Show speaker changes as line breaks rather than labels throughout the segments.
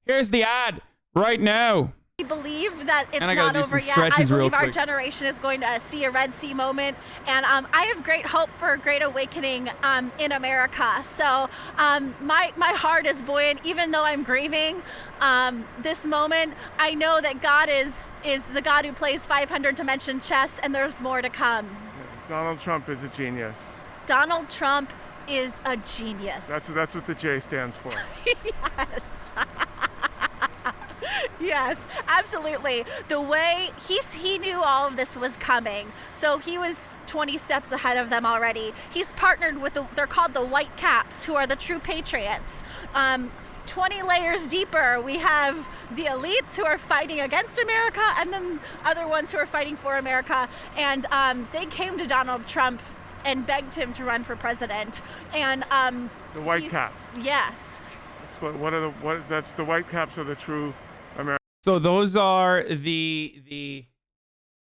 Here's the ad right now.
We believe that it's
And
not over yet. I believe our
quick.
generation is going to see a Red Sea moment, and I have great hope for a great awakening in America. So my heart is buoyant, even though I'm grieving this moment. I know that God is the God who plays 500 dimension chess, and there's more to come.
Donald Trump is a genius.
Donald Trump is a genius.
That's what the J stands for.
Yes. Yes, absolutely. The way he knew all of this was coming, so he was 20 steps ahead of them already. He's partnered with they're called the White Caps, who are the true patriots. 20 layers deeper, we have the elites who are fighting against America, and then other ones who are fighting for America. And they came to Donald Trump and begged him to run for president. And
the White Cap.
Yes.
That's the White Caps are the true American.
So those are the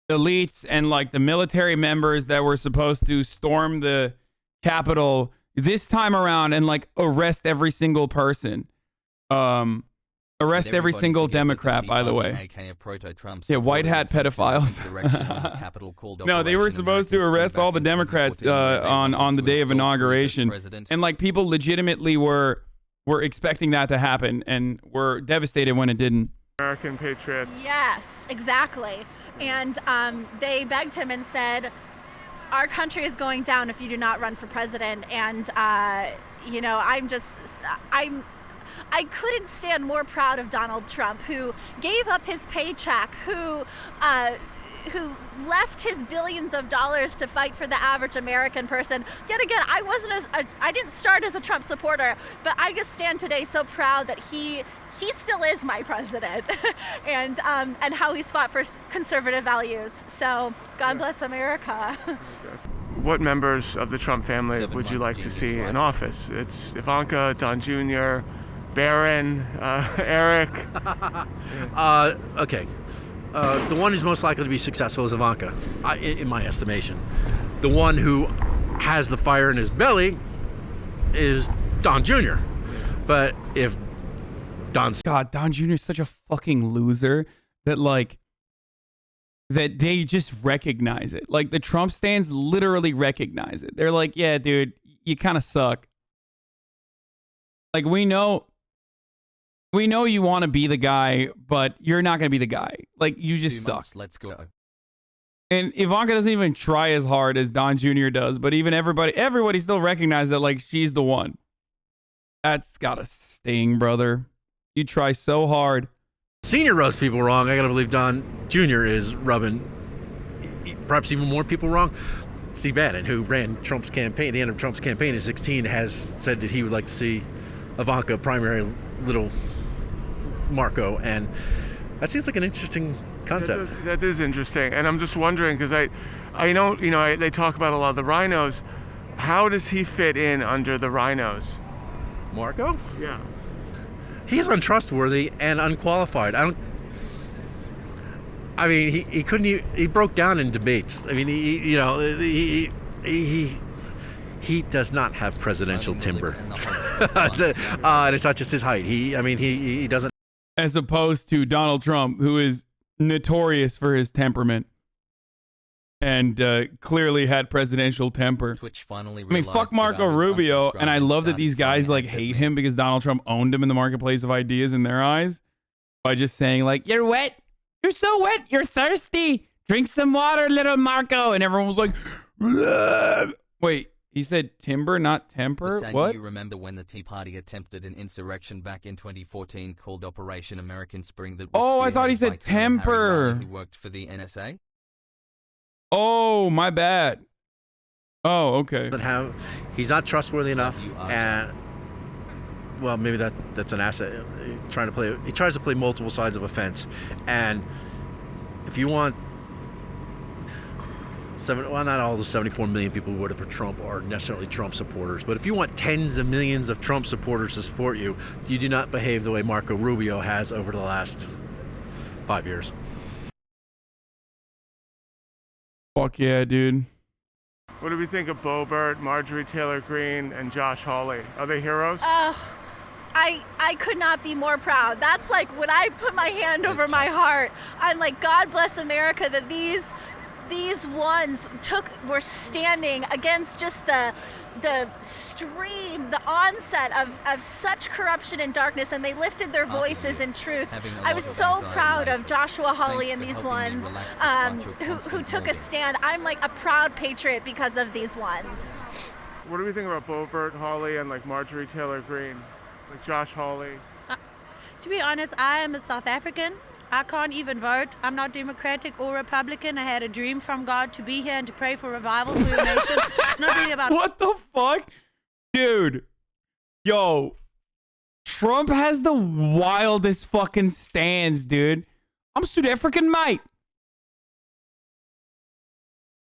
elites and like the military members that were supposed to storm the Capitol this time around and like arrest every single person. Arrest every single Democrat, by the way. Yeah, white hat pedophiles. No, they were supposed to arrest all the Democrats on the day of inauguration, and like people legitimately were expecting that to happen and were devastated when it didn't.
American patriots.
Yes, exactly. And they begged him and said, our country is going down if you do not run for president. And, you know, I couldn't stand more proud of Donald Trump, who gave up his paycheck, who left his billions of dollars to fight for the average American person. Yet again, I didn't start as a Trump supporter, but I just stand today so proud that he still is my president, and how he's fought for conservative values. So God bless America.
What members of the Trump family would you like to see in office? It's Ivanka, Don Jr., Barron, Eric.
Okay. The one who's most likely to be successful is Ivanka, in my estimation. The one who has the fire in his belly is Don Jr. But if Don
Jr. is such a fucking loser that they just recognize it. Like the Trump stands literally recognize it. They're like, yeah, dude, you kind of suck. Like we know you want to be the guy, but you're not going to be the guy. Like you just suck.
Let's go.
And Ivanka doesn't even try as hard as Don Jr. does, but even everybody still recognizes that like she's the one. That's gotta sting, brother. You try so hard.
Senior rubs people wrong. I gotta believe Don Jr. is rubbing perhaps even more people wrong. Steve Bannon, who ran Trump's campaign, the end of Trump's campaign in 2016, has said that he would like to see Ivanka primary little Marco, and that seems like an interesting concept.
That is interesting, and I'm just wondering because I know they talk about a lot of the rhinos. How does he fit in under the rhinos?
Marco?
Yeah.
He's untrustworthy and unqualified. He couldn't even, he broke down in debates. I mean, he does not have presidential timber. And it's not just his height. He doesn't.
As opposed to Donald Trump, who is notorious for his temperament and clearly had presidential temper.
Twitch finally
fuck Marco Rubio, and I love that these guys like hate him because Donald Trump owned him in the marketplace of ideas in their eyes by just saying like, you're wet, you're so wet, you're thirsty, drink some water, little Marco, and everyone was like, bleh. Wait, he said timber, not temper? What?
You remember when the Tea Party attempted an insurrection back in 2014 called Operation American Spring that was
I thought he said temper.
He worked for the NSA.
Oh, my bad. Oh, okay.
He's not trustworthy enough, and well, maybe that's an asset. He tries to play multiple sides of a fence, and if you want not all the 74 million people who voted for Trump are necessarily Trump supporters, but if you want tens of millions of Trump supporters to support you, you do not behave the way Marco Rubio has over the last 5 years.
Fuck yeah, dude.
What do we think of Bo Burt, Marjorie Taylor Greene, and Josh Hawley? Are they heroes?
I could not be more proud. That's like when I put my hand over my heart, I'm like, God bless America that these ones were standing against just the stream, the onset of such corruption and darkness, and they lifted their voices in truth. I was so proud of Joshua Hawley and these ones who took a stand. I'm like a proud patriot because of these ones.
What do we think about Boebert, Hawley, and like Marjorie Taylor Greene, like Josh Hawley?
To be honest, I am a South African. I can't even vote. I'm not Democratic or Republican. I had a dream from God to be here and to pray for revival for your nation. It's not really about...
What the fuck? Dude. Yo. Trump has the wildest fucking stands, dude. I'm South African, mate.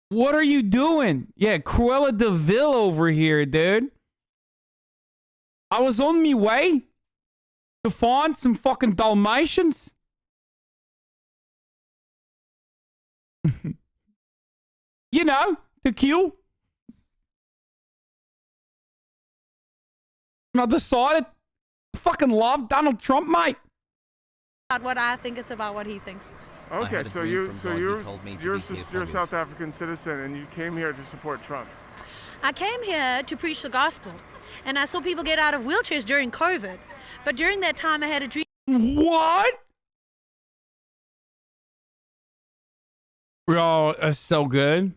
What are you doing? Yeah, Cruella de Vil over here, dude. I was on me way to find some fucking Dalmatians. You know, to kill. And I decided I fucking love Donald Trump, mate.
Not what I think, it's about what he thinks.
Okay, so you're a South African citizen and you came here to support Trump.
I came here to preach the gospel, and I saw people get out of wheelchairs during COVID. But during that time, I had a dream.
What? Bro, that's so good.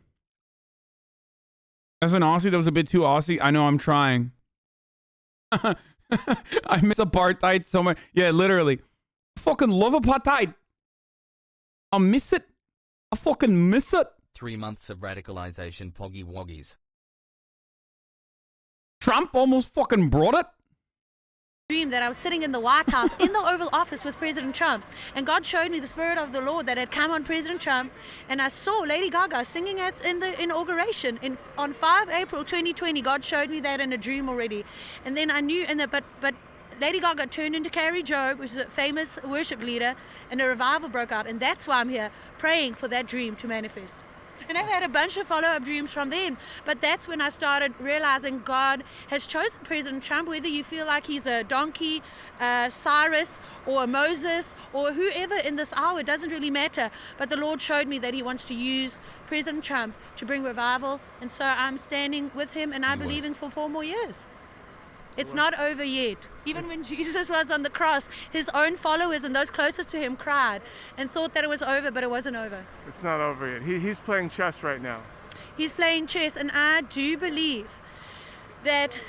As an Aussie, that was a bit too Aussie. I know, I'm trying. I miss apartheid so much. Yeah, literally. I fucking love apartheid. I miss it. I fucking miss it.
3 months of radicalization, Poggy Woggies.
Trump almost fucking brought it.
Dream that I was sitting in the White House in the Oval Office with President Trump, and God showed me the Spirit of the Lord that had come on President Trump, and I saw Lady Gaga singing in the inauguration on 5 April 2020. God showed me that in a dream already, and then I knew. But Lady Gaga turned into Carrie Job, which is a famous worship leader, and a revival broke out, and that's why I'm here praying for that dream to manifest. And I've had a bunch of follow-up dreams from then. But that's when I started realizing God has chosen President Trump, whether you feel like he's a donkey, Cyrus, or a Moses, or whoever in this hour, it doesn't really matter. But the Lord showed me that he wants to use President Trump to bring revival. And so I'm standing with him, and I'm believing for 4 more years. It's not over yet. Even when Jesus was on the cross, his own followers and those closest to him cried and thought that it was over, but it wasn't over.
It's not over yet. He's playing chess right now.
He's playing chess, and I do believe that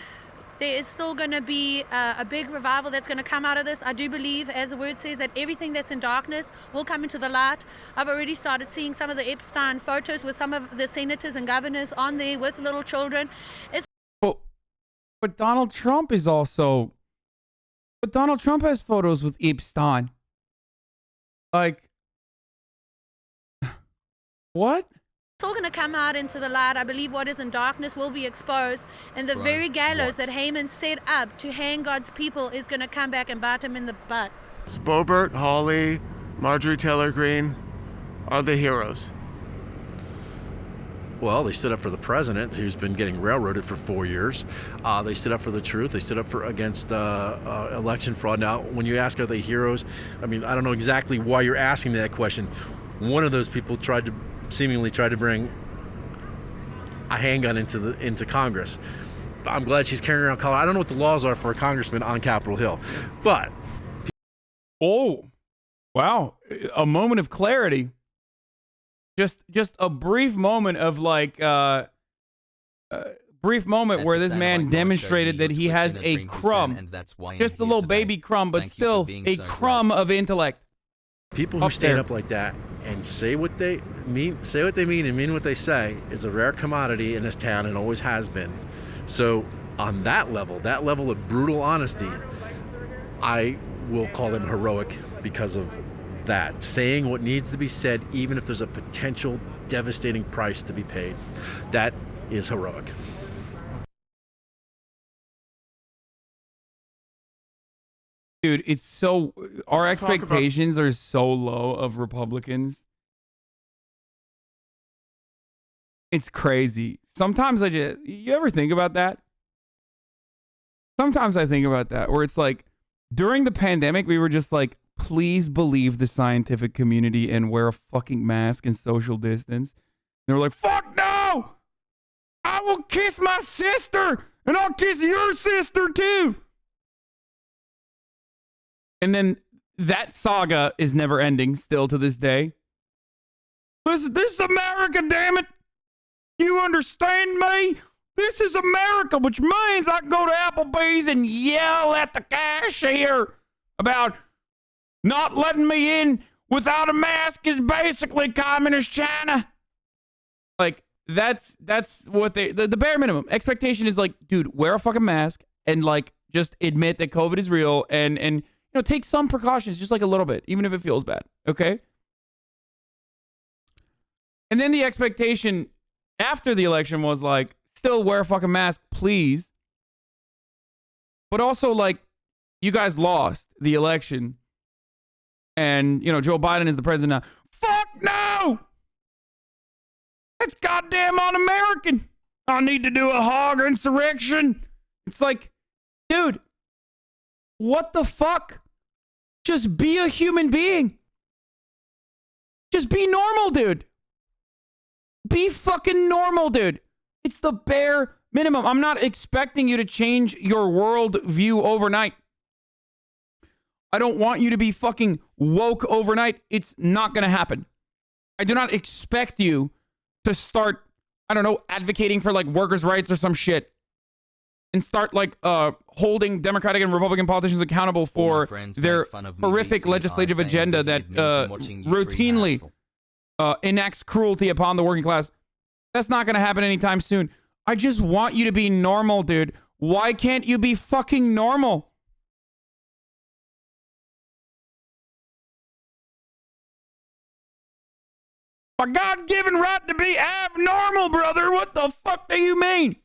there is still going to be a big revival that's going to come out of this. I do believe, as the word says, that everything that's in darkness will come into the light. I've already started seeing some of the Epstein photos with some of the senators and governors on there with little children.
But Donald Trump is also... But Donald Trump has photos with Epstein. Like... What?
It's all going to come out into the light. I believe what is in darkness will be exposed. And the very gallows that Haman set up to hang God's people is going to come back and bite him in the butt.
Boebert, Hawley, Marjorie Taylor Greene are the heroes.
Well, they stood up for the president, who's been getting railroaded for 4 years. They stood up for the truth. They stood up against election fraud. Now, when you ask, are they heroes? I mean, I don't know exactly why you're asking me that question. One of those people seemingly tried to bring a handgun into Congress. I'm glad she's carrying around collar. I don't know what the laws are for a congressman on Capitol Hill, but...
Oh, wow. A moment of clarity. Just a brief moment of like brief moment where this man demonstrated that he has a crumb, just a little baby crumb, but still a crumb of intellect.
People who stand up like that and say what they mean and mean what they say is a rare commodity in this town and always has been. So on that level of brutal honesty, I will call them heroic because of that, saying what needs to be said, even if there's a potential devastating price to be paid. That is heroic.
Dude, it's so... Our expectations are so low of Republicans. It's crazy. Sometimes you ever think about that? Sometimes I think about that, where it's like, during the pandemic, we were just like, please believe the scientific community and wear a fucking mask and social distance. They were like, fuck no! I will kiss my sister and I'll kiss your sister too. And then that saga is never ending still to this day. This is America, damn it. You understand me? This is America, which means I can go to Applebee's and yell at the cashier about not letting me in without a mask is basically communist China. Like, that's what the bare minimum. Expectation is like, dude, wear a fucking mask and like just admit that COVID is real and you know, take some precautions, just like a little bit, even if it feels bad. Okay? And then the expectation after the election was like, still wear a fucking mask, please. But also, like, you guys lost the election. And, you know, Joe Biden is the president now. Fuck no! That's goddamn un-American. I need to do a hog insurrection. It's like, dude, what the fuck? Just be a human being. Just be normal, dude. Be fucking normal, dude. It's the bare minimum. I'm not expecting you to change your world view overnight. I don't want you to be fucking woke overnight. It's not going to happen. I do not expect you to start, I don't know, advocating for like workers' rights or some shit and start like holding Democratic and Republican politicians accountable for their horrific legislative agenda that routinely enacts cruelty upon the working class. That's not going to happen anytime soon. I just want you to be normal, dude. Why can't you be fucking normal? A God-given right to be abnormal, brother. What the fuck do you mean?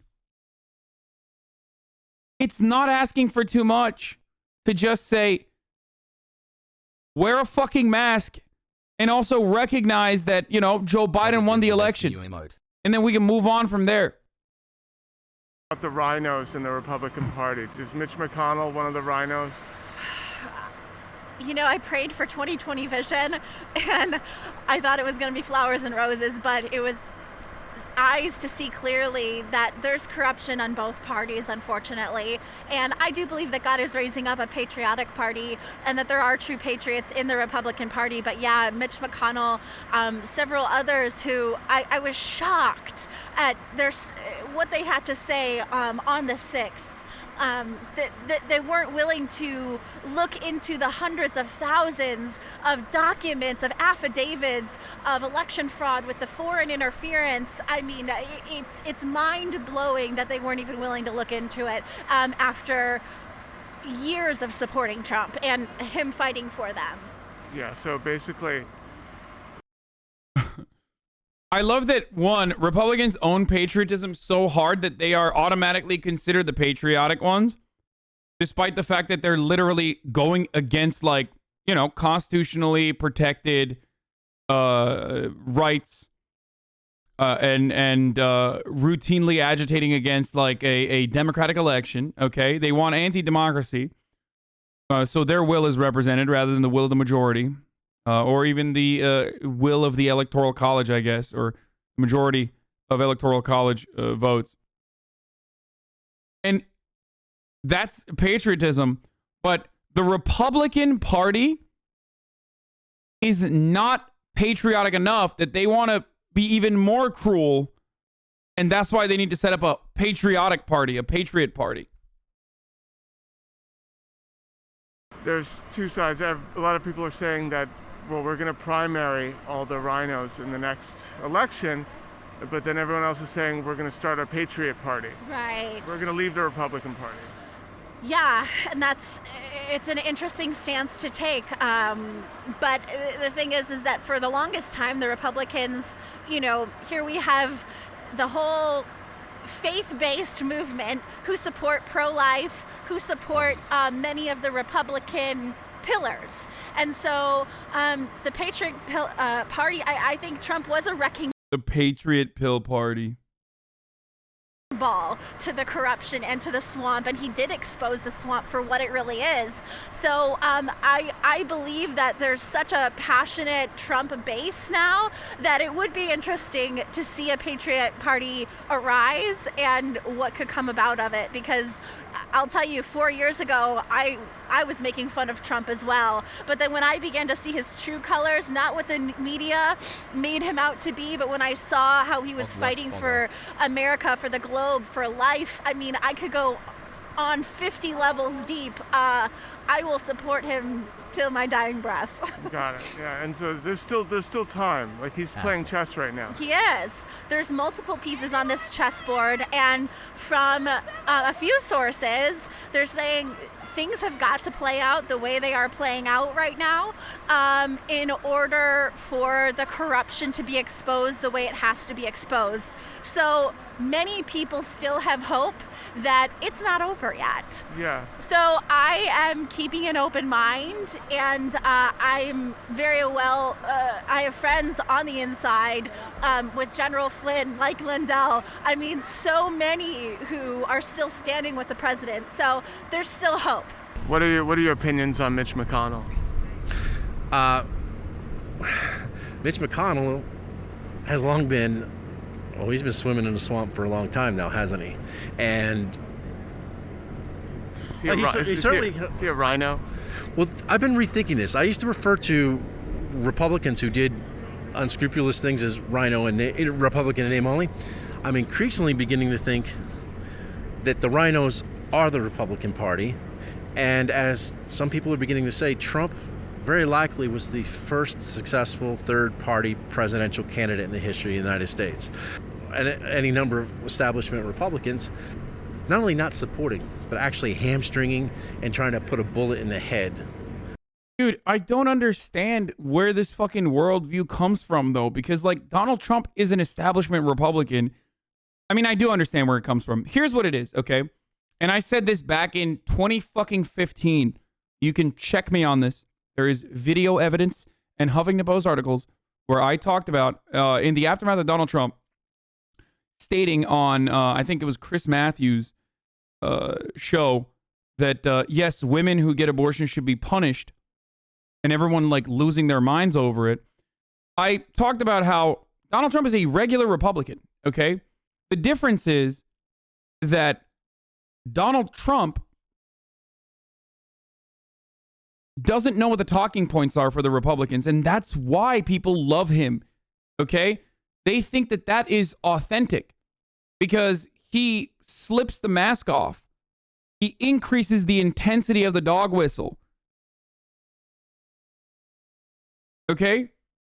It's not asking for too much to just say, wear a fucking mask and also recognize that, you know, Joe Biden won the election. And then we can move on from there.
About the rhinos in the Republican Party. Is Mitch McConnell one of the rhinos?
You know, I prayed for 2020 vision, and I thought it was going to be flowers and roses, but it was eyes to see clearly that there's corruption on both parties, unfortunately. And I do believe that God is raising up a patriotic party and that there are true patriots in the Republican Party. But yeah, Mitch McConnell, several others who I was shocked at what they had to say on the 6th. That they weren't willing to look into the hundreds of thousands of documents, of affidavits, of election fraud with the foreign interference. I mean, it's mind-blowing that they weren't even willing to look into it after years of supporting Trump and him fighting for them.
Yeah, so basically...
I love that, one, Republicans own patriotism so hard that they are automatically considered the patriotic ones, despite the fact that they're literally going against, like, you know, constitutionally protected rights and routinely agitating against, like, a democratic election, okay? They want anti-democracy, so their will is represented rather than the will of the majority. Or even the will of the Electoral College, I guess, or majority of Electoral College votes. And that's patriotism. But the Republican Party is not patriotic enough that they want to be even more cruel. And that's why they need to set up a patriotic party, a patriot party.
There's two sides. A lot of people are saying that, well, we're going to primary all the rhinos in the next election, but then everyone else is saying we're going to start a patriot party.
Right.
We're going to leave the Republican Party.
Yeah, and it's an interesting stance to take. But the thing is that for the longest time, the Republicans, you know, here we have the whole faith-based movement who support pro-life, who support many of the Republican pillars. And so the Patriot Party, I think Trump was a wrecking
The Patriot Pill Party.
fireball to the corruption and to the swamp, and he did expose the swamp for what it really is. So I believe that there's such a passionate Trump base now that it would be interesting to see a Patriot Party arise and what could come about of it, because I'll tell you, 4 years ago, I was making fun of Trump as well. But then when I began to see his true colors, not what the media made him out to be, but when I saw how he was fighting for America, for the globe, for life, I mean, I could go on 50 levels deep. I will support him till my dying breath.
Got it. Yeah, and so there's still time. Like, he's playing chess right now.
He is. There's multiple pieces on this chessboard, and from a few sources, they're saying things have got to play out the way they are playing out right now, in order for the corruption to be exposed the way it has to be exposed. So many people still have hope that it's not over yet.
Yeah.
So I am keeping an open mind, and I'm very well, I have friends on the inside with General Flynn, like Lindell. I mean, so many who are still standing with the president. So there's still hope.
What are your opinions on Mitch McConnell?
Mitch McConnell has long been, well, he's been swimming in the swamp for a long time now, hasn't he? And
Is he a rhino?
well, I've been rethinking this. I used to refer to Republicans who did unscrupulous things as rhino and Republican in name only. I'm increasingly beginning to think that the rhinos are the Republican Party. And as some people are beginning to say, Trump very likely was the first successful third-party presidential candidate in the history of the United States. And any number of establishment Republicans not only not supporting, but actually hamstringing and trying to put a bullet in the head.
Dude, I don't understand where this fucking worldview comes from, though, because, like, Donald Trump is an establishment Republican. I mean, I do understand where it comes from. Here's what it is, okay? And I said this back in 2015. You can check me on this. There is video evidence and Huffington Post articles where I talked about, in the aftermath of Donald Trump, stating on, I think it was Chris Matthews' show, that, yes, women who get abortions should be punished, and everyone, like, losing their minds over it. I talked about how Donald Trump is a regular Republican, okay? The difference is that Donald Trump doesn't know what the talking points are for the Republicans, and that's why people love him, okay? They think that that is authentic because he slips the mask off. He increases the intensity of the dog whistle. Okay?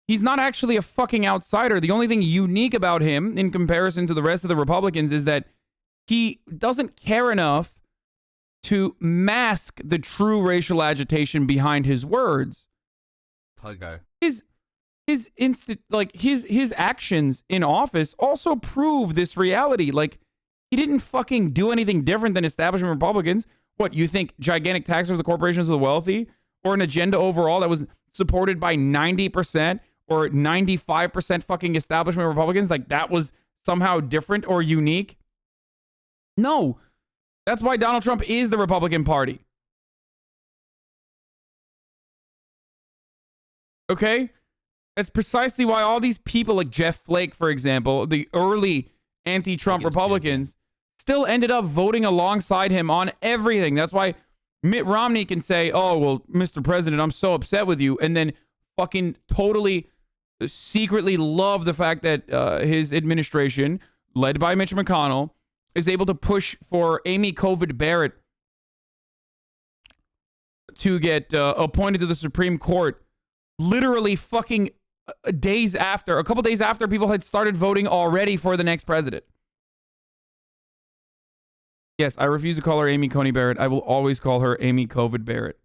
He's not actually a fucking outsider. The only thing unique about him in comparison to the rest of the Republicans is that he doesn't care enough to mask the true racial agitation behind his words.
Pogo.
His actions in office also prove this reality. Like, he didn't fucking do anything different than establishment Republicans. What, you think gigantic taxes for the corporations of the wealthy, or an agenda overall that was supported by 90% or 95% fucking establishment Republicans, like that was somehow different or unique? No. That's why Donald Trump is the Republican Party. Okay? That's precisely why all these people like Jeff Flake, for example, the early anti-Trump Republicans, still ended up voting alongside him on everything. That's why Mitt Romney can say, oh, well, Mr. President, I'm so upset with you, and then fucking totally secretly love the fact that his administration, led by Mitch McConnell, is able to push for Amy Covid Barrett to get appointed to the Supreme Court literally fucking a couple days after people had started voting already for the next president. Yes, I refuse to call her Amy Coney Barrett. I will always call her Amy Covid Barrett.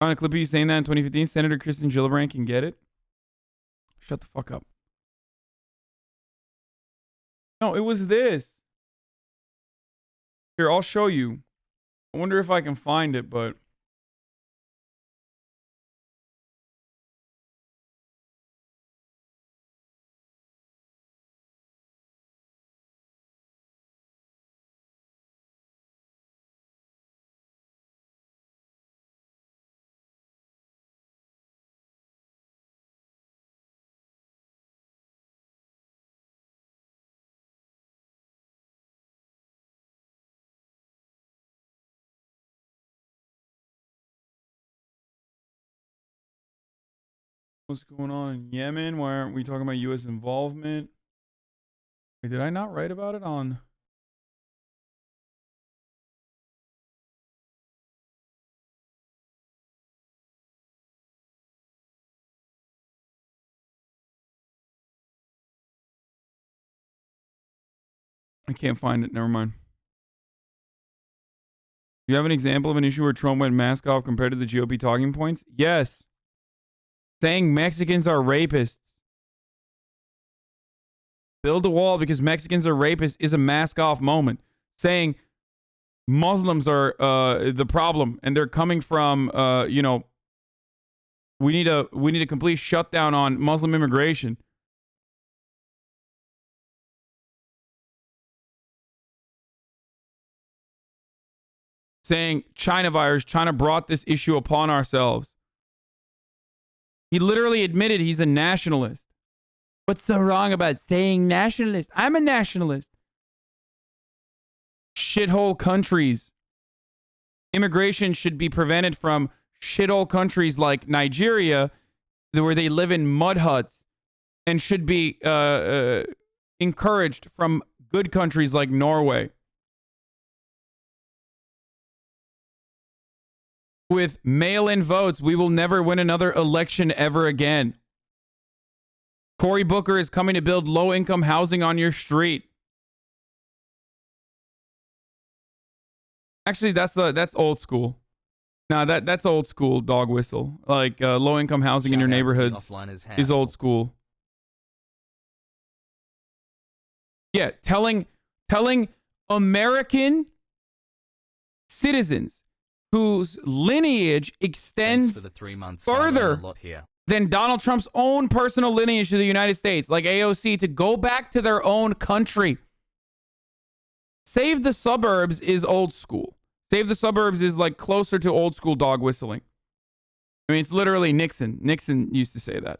On a clip of you saying that in 2015, Senator Kristen Gillibrand can get it. Shut the fuck up. No, it was this. Here, I'll show you. I wonder if I can find it, but... What's going on in Yemen? Why aren't we talking about U.S. involvement? Wait, did I not write about it on? I can't find it. Never mind. Do you have an example of an issue where Trump went mask off compared to the GOP talking points? Yes. Saying Mexicans are rapists. Build a wall because Mexicans are rapists is a mask off moment. Saying Muslims are the problem and they're coming from, we need a complete shutdown on Muslim immigration. Saying China virus, China brought this issue upon ourselves. He literally admitted he's a nationalist. What's so wrong about saying nationalist? I'm a nationalist. Shithole countries. Immigration should be prevented from shithole countries like Nigeria, where they live in mud huts, and should be encouraged from good countries like Norway. With mail-in votes, we will never win another election ever again. Cory Booker is coming to build low-income housing on your street. Actually, that's old school. No, that's old school dog whistle. Like low-income housing in your neighborhoods is old school. Yeah, telling American citizens whose lineage extends further than Donald Trump's own personal lineage to the United States, like AOC, to go back to their own country. Save the suburbs is old school. Save the suburbs is like closer to old school dog whistling. I mean, it's literally Nixon. Nixon used to say that.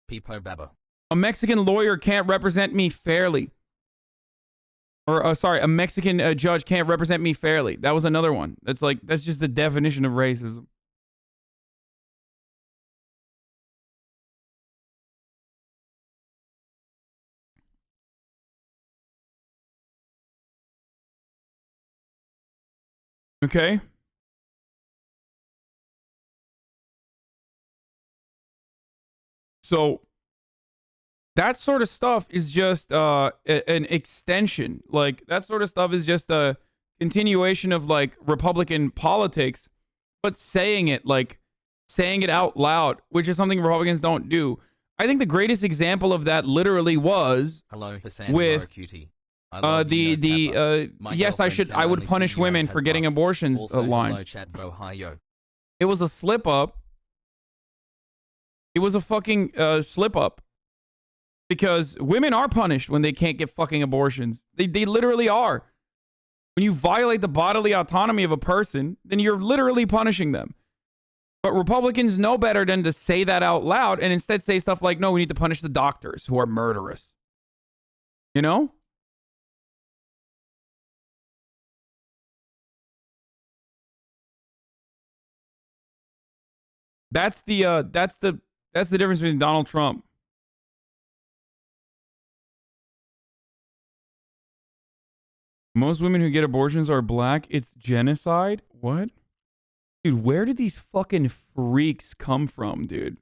Peepo Baba.
A Mexican lawyer can't represent me fairly. Or, sorry, a Mexican judge can't represent me fairly. That was another one. That's just the definition of racism. Okay. So that sort of stuff is just an extension. Like, that sort of stuff is just a continuation of, like, Republican politics, but saying it out loud, which is something Republicans don't do. I think the greatest example of that literally was with yes, I would punish women for getting abortions line. It was a slip up. It was a fucking slip up. Because women are punished when they can't get fucking abortions. They literally are. When you violate the bodily autonomy of a person, then you're literally punishing them. But Republicans know better than to say that out loud and instead say stuff like, no, we need to punish the doctors who are murderous. You know? That's the difference between Donald Trump. Most women who get abortions are black. It's genocide? What? Dude, where did these fucking freaks come from, dude?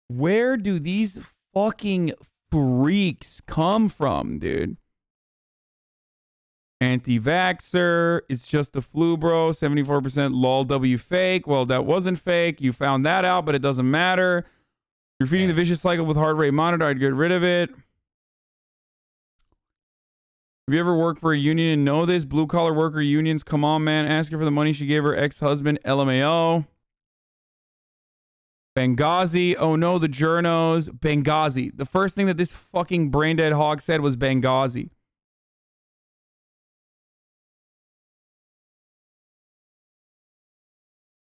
Where do these fucking freaks come from, dude? Anti-vaxxer. It's just the flu, bro. 74% lol W fake. Well, that wasn't fake. You found that out, but it doesn't matter. You're feeding the vicious cycle with heart rate monitor. I'd get rid of it. Have you ever worked for a union and know this? Blue collar worker unions. Come on, man. Ask her for the money she gave her ex-husband. LMAO. Benghazi. Oh no, the journos. Benghazi. The first thing that this fucking brain dead hog said was Benghazi.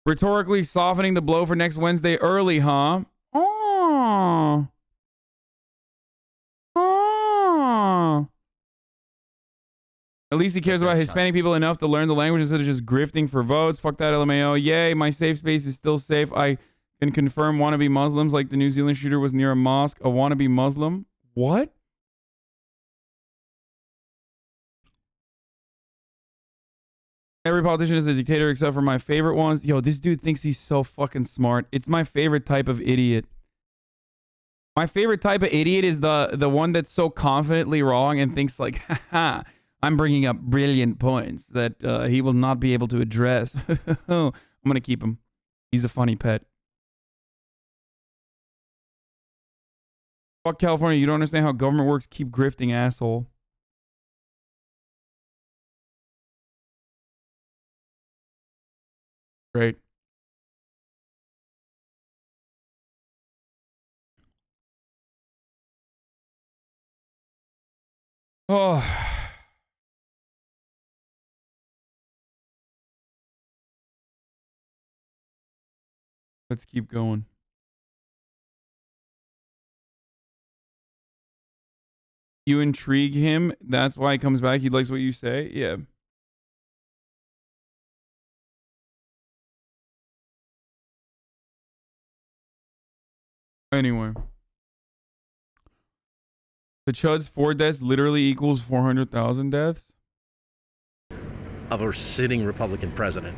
Rhetorically softening the blow for next Wednesday early, huh? Oh. Oh. At least he cares about Hispanic people enough to learn the language instead of just grifting for votes. Fuck that LMAO. Yay, my safe space is still safe. I can confirm wannabe Muslims like the New Zealand shooter was near a mosque. A wannabe Muslim? What? Every politician is a dictator except for my favorite ones. Yo, this dude thinks he's so fucking smart. It's my favorite type of idiot. My favorite type of idiot is the one that's so confidently wrong and thinks like, haha, I'm bringing up brilliant points that he will not be able to address. I'm going to keep him. He's a funny pet. Fuck California. You don't understand how government works. Keep grifting, asshole. Great. Oh. Let's keep going. You intrigue him. That's why he comes back. He likes what you say. Yeah. Anyway. The Chud's 4 deaths literally equals 400,000 deaths?
Of a sitting Republican president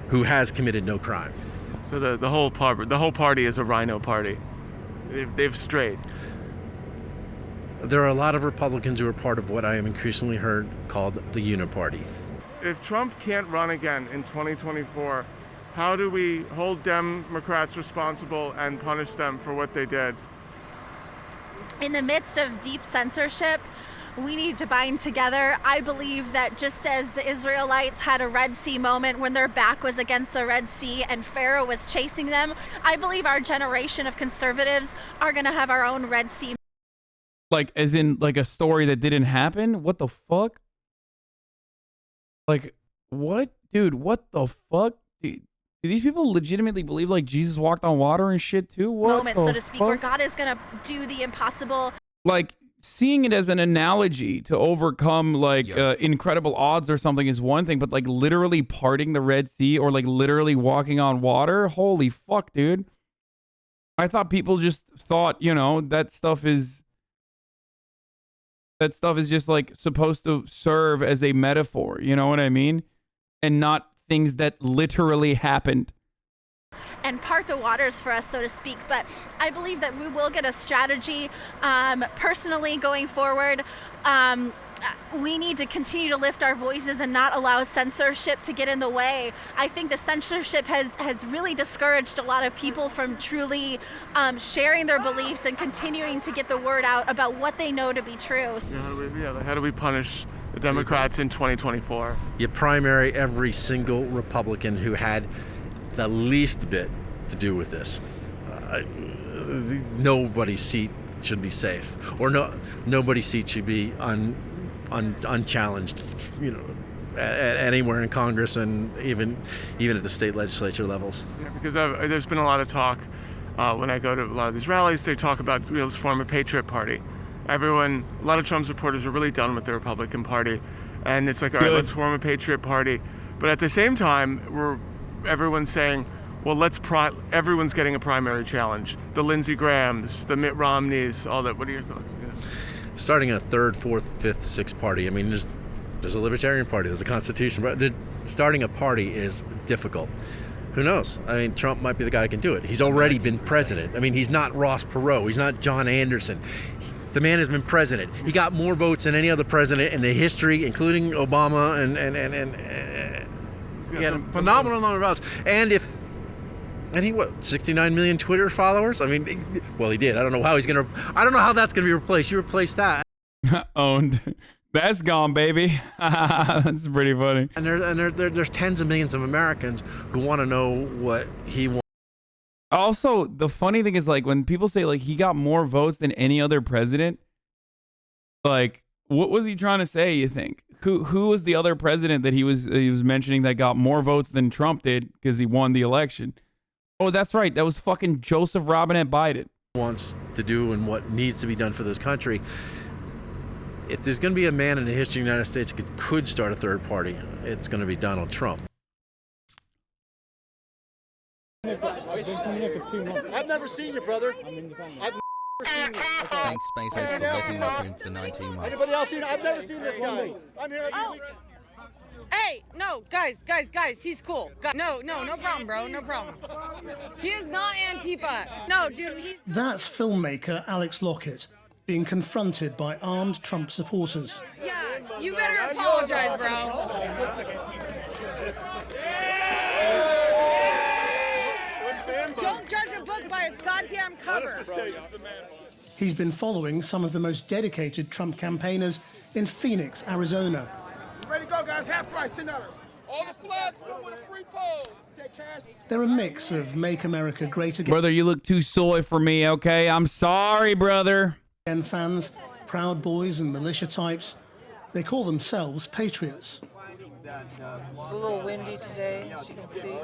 who has committed no crime.
So the whole party is a rhino party. They've strayed.
There are a lot of Republicans who are part of what I am increasingly heard called the Uniparty.
If Trump can't run again in 2024, how do we hold Democrats responsible and punish them for what they did?
In the midst of deep censorship, we need to bind together. I believe that just as the Israelites had a Red Sea moment when their back was against the Red Sea and Pharaoh was chasing them, I believe our generation of conservatives are going to have our own Red Sea.
Like, as in, like, a story that didn't happen? What the fuck? Like, what? Dude, what the fuck? Do these people legitimately believe, like, Jesus walked on water and shit, too? What
Moment, so to speak, where God is going to do the impossible.
Like, seeing it as an analogy to overcome, like, incredible odds or something is one thing, but, like, literally parting the Red Sea or, like, literally walking on water? Holy fuck, dude. I thought people just thought, you know, that stuff is just, like, supposed to serve as a metaphor, you know what I mean? And not things that literally happened.
And part the waters for us, so to speak. But I believe that we will get a strategy personally going forward. We need to continue to lift our voices and not allow censorship to get in the way. I think the censorship has really discouraged a lot of people from truly sharing their beliefs and continuing to get the word out about what they know to be true.
How do we punish the Democrats in 2024?
You primary every single Republican who had the least bit to do with this. Nobody's seat should be safe, or nobody's seat should be unchallenged. You know, anywhere in Congress and even at the state legislature levels.
Yeah, because there's been a lot of talk when I go to a lot of these rallies. They talk about let's form a Patriot Party. A lot of Trump supporters are really done with the Republican Party, and it's like, all right, let's form a Patriot Party. But at the same time, everyone's saying, well, everyone's getting a primary challenge. The Lindsey Grahams, the Mitt Romneys, all that. What are your thoughts? Yeah.
Starting a third, fourth, fifth, sixth party. I mean, there's a Libertarian Party, there's a Constitution, but starting a party is difficult. Who knows? I mean, Trump might be the guy who can do it. He's already been president. I mean, he's not Ross Perot. He's not John Anderson. The man has been president. He got more votes than any other president in the history, including Obama, and he had a phenomenal number of votes. And he 69 million Twitter followers? I mean, well, he did. I don't know how that's gonna be replaced. You replace that.
Owned. That's gone, baby. That's pretty funny.
And there's tens of millions of Americans who want to know what he wants.
Also, the funny thing is, like, when people say, like, he got more votes than any other president, like, what was he trying to say, you think? Who was the other president that he was mentioning that got more votes than Trump did because he won the election? Oh, that's right. That was fucking Joseph Robinette Biden.
Wants to do and what needs to be done for this country. If there's going to be a man in the history of the United States that could start a third party, it's going to be Donald Trump.
I've never seen you, brother. I've never seen you.
Thanks, SpaceX, for letting me print for 19 months.
Anybody else seen? I've never seen this guy. I'm here every week.
Hey, no, guys, he's cool. No problem, bro, no problem. He is not Antifa. No, dude, he's...
That's filmmaker Alex Lockett being confronted by armed Trump supporters.
Yeah, you better apologize, bro. Don't judge a book by its goddamn cover.
He's been following some of the most dedicated Trump campaigners in Phoenix, Arizona.
Ready to go, guys. Half price, $10. All the flags come with a free poll. Take cash.
They're a mix of Make America Great Again
Brother, you look too soy for me, okay? I'm sorry, brother.
fans, Proud Boys and militia types. They call themselves patriots.
It's a little windy today, as you can see.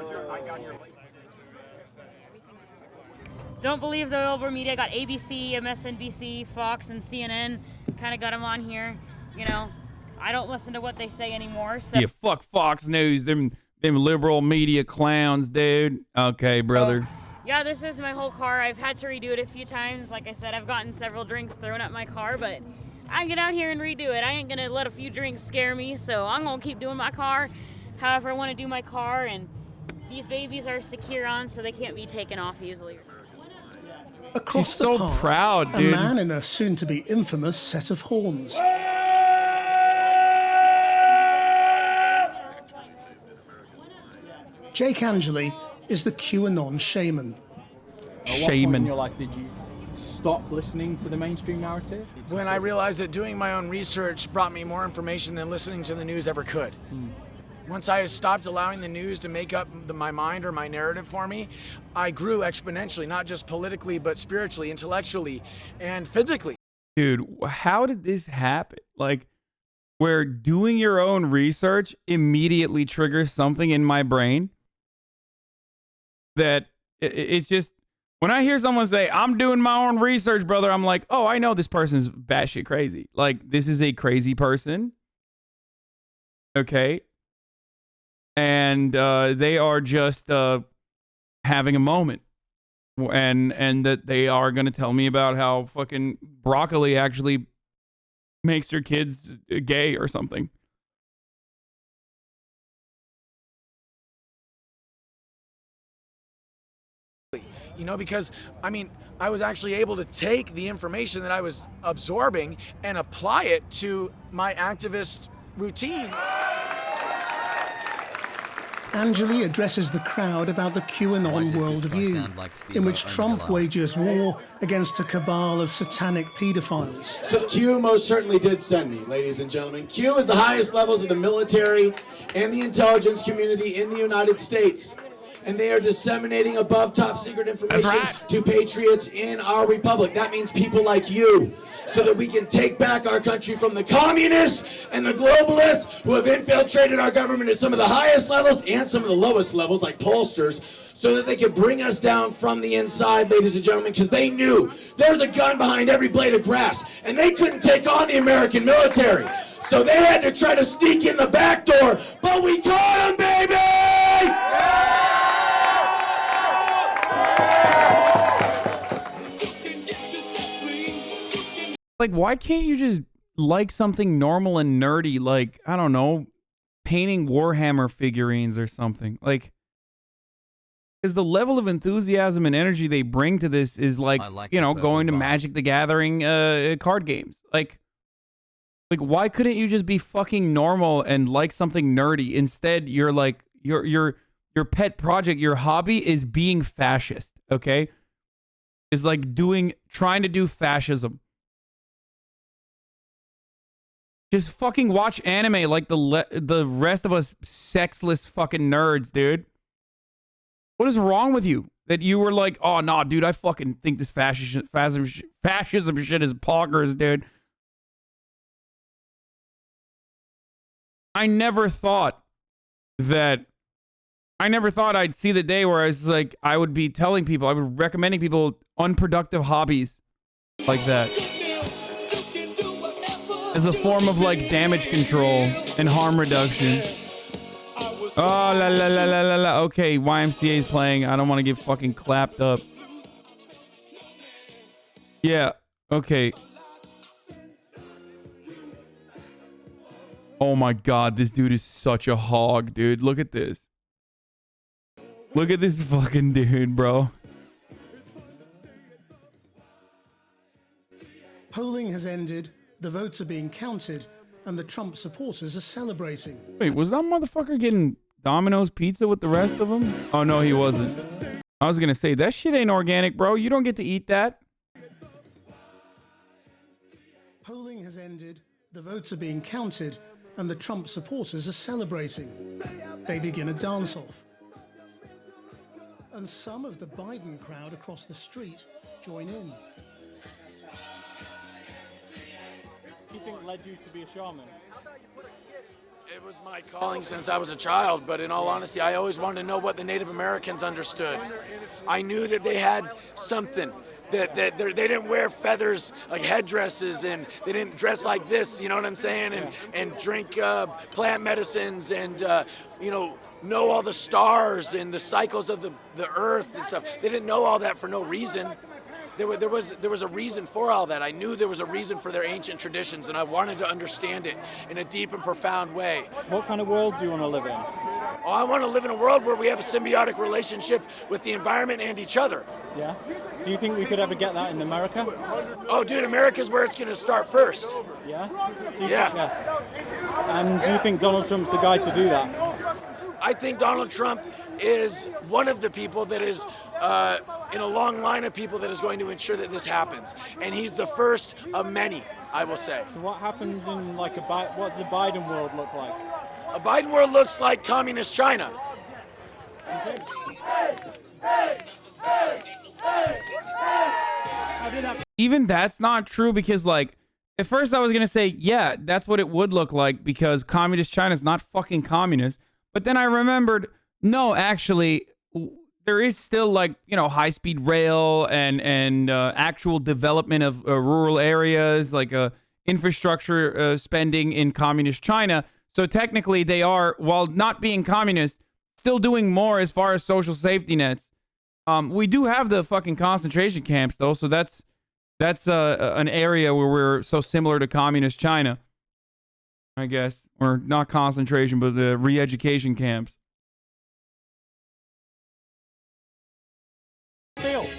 Don't believe the over media. Got ABC, MSNBC, Fox, and CNN. Kind of got them on here. You know, I don't listen to what they say anymore. So
Yeah, fuck Fox News. Them liberal media clowns, dude. Okay, brother.
yeah, this is my whole car. I've had to redo it a few times. Like I said, I've gotten several drinks thrown at my car, but I get out here and redo it. I ain't gonna let a few drinks scare me, so I'm gonna keep doing my car however I want to do my car. And these babies are secure on, so they can't be taken off easily.
Across
She's
the
so
park,
proud,
a
dude.
man in a soon-to-be infamous set of horns. Jake Angeli is the QAnon shaman.
At what point in your life did you stop listening to the mainstream narrative?
When I realized that doing my own research brought me more information than listening to the news ever could. Once I stopped allowing the news to make up my mind or my narrative for me, I grew exponentially, not just politically, but spiritually, intellectually, and physically.
Dude, how did this happen? Like, where doing your own research immediately triggers something in my brain that it's just, when I hear someone say, I'm doing my own research, brother, I'm like, oh, I know this person's batshit crazy. Like, this is a crazy person. Okay. And they are just having a moment. And that they are going to tell me about how fucking broccoli actually makes your kids gay or something.
You know, because, I mean, I was actually able to take the information that I was absorbing and apply it to my activist routine.
Angeli addresses the crowd about the QAnon worldview, in which Trump wages war against a cabal of satanic pedophiles.
So Q most certainly did send me, ladies and gentlemen. Q is the highest levels of the military and the intelligence community in the United States. And they are disseminating above top secret information to patriots in our republic. That means people like you, so that we can take back our country from the communists and the globalists who have infiltrated our government at some of the highest levels and some of the lowest levels, like pollsters, so that they can bring us down from the inside, ladies and gentlemen, because they knew there's a gun behind every blade of grass, and they couldn't take on the American military. So they had to try to sneak in the back door, but we caught them, baby!
Like, why can't you just like something normal and nerdy, like, I don't know, painting Warhammer figurines or something? Like, because the level of enthusiasm and energy they bring to this is like you know, going to Magic the Gathering card games. Like, why couldn't you just be fucking normal and like something nerdy? Instead, you're like, your pet project, your hobby is being fascist, okay? Is like trying to do fascism. Just fucking watch anime like the rest of us sexless fucking nerds, dude. What is wrong with you? That you were like, oh, no, dude, I fucking think this fascism shit is poggers, dude. I never thought I'd see the day where I was like, I would be telling people, I would recommending people unproductive hobbies like that. as a form of like damage control and harm reduction. Oh, la la la la la la. Okay, YMCA is playing. I don't want to get fucking clapped up. Yeah, okay. Oh my god, this dude is such a hog, dude. Look at this. Look at this fucking dude, bro.
Polling has ended, the votes are being counted, and the Trump supporters are celebrating.
Wait, was that motherfucker getting Domino's pizza with the rest of them? Oh, no, he wasn't. I was gonna say, that shit ain't organic, bro. You don't get to eat that.
Polling has ended, the votes are being counted, and the Trump supporters are celebrating. They begin a dance-off. And some of the Biden crowd across the street join in.
What do you think led you to be a shaman?
It was my calling since I was a child, but in all honesty, I always wanted to know what the Native Americans understood. I knew that they had something. That they didn't wear feathers like headdresses, and they didn't dress like this, you know what I'm saying? And drink plant medicines, and know all the stars and the cycles of the earth and stuff. They didn't know all that for no reason. There was a reason for all that. I knew there was a reason for their ancient traditions, and I wanted to understand it in a deep and profound way.
What kind of world do you want to live in?
Oh, I want to live in a world where we have a symbiotic relationship with the environment and each other.
Yeah? Do you think we could ever get that in America?
Oh, dude, America's where it's going to start first.
Yeah?
Yeah.
And do you think Donald Trump's the guy to do that?
I think Donald Trump is one of the people that is in a long line of people that is going to ensure that this happens. And he's the first of many, I will say.
So what happens in like what does a Biden world look like?
A Biden world looks like communist China.
Even that's not true, because like at first I was gonna say, yeah, that's what it would look like, because communist China is not fucking communist. But then I remembered, no, actually, there is still like, high-speed rail and actual development of rural areas, like infrastructure spending in communist China. So technically they are, while not being communist, still doing more as far as social safety nets. We do have the fucking concentration camps though, so that's an area where we're so similar to communist China, I guess. Or not concentration, but the re-education camps.
Feel?
Fun!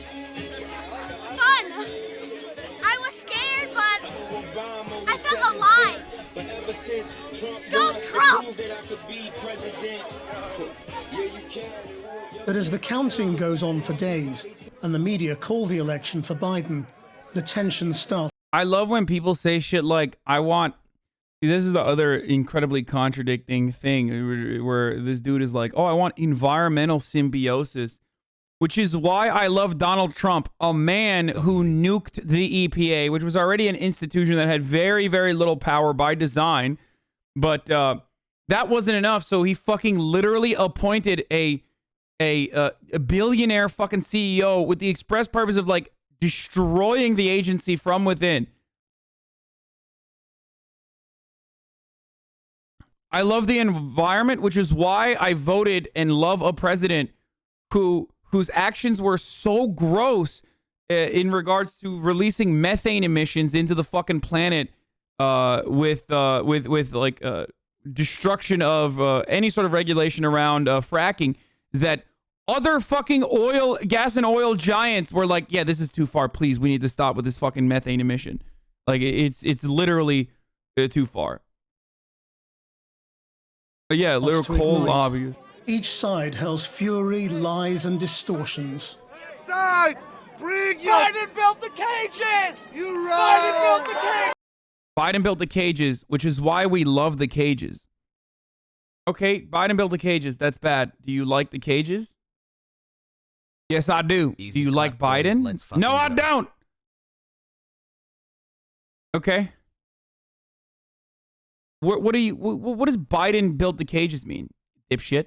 I was scared, but I felt alive. Go Trump!
But as the counting goes on for days, and the media call the election for Biden, the tension starts.
I love when people say shit like, this is the other incredibly contradicting thing, where this dude is like, oh, I want environmental symbiosis, which is why I love Donald Trump, a man who nuked the EPA, which was already an institution that had very, very little power by design. But that wasn't enough, so he fucking literally appointed a billionaire fucking CEO with the express purpose of like destroying the agency from within. I love the environment, which is why I voted and love a president whose actions were so gross in regards to releasing methane emissions into the fucking planet with destruction of any sort of regulation around fracking, that other fucking gas and oil giants were like, yeah, this is too far. Please, we need to stop with this fucking methane emission. Like, it's literally too far. But yeah, literal coal lobbyists.
Each side hurls fury, lies, and distortions.
Side, bring your... Biden built the cages! You right! Biden built the cages!
Biden built the cages, which is why we love the cages. Okay, Biden built the cages. That's bad. Do you like the cages? Yes, I do. Do you like Biden? No, I don't. Okay. What does Biden built the cages mean? Dipshit.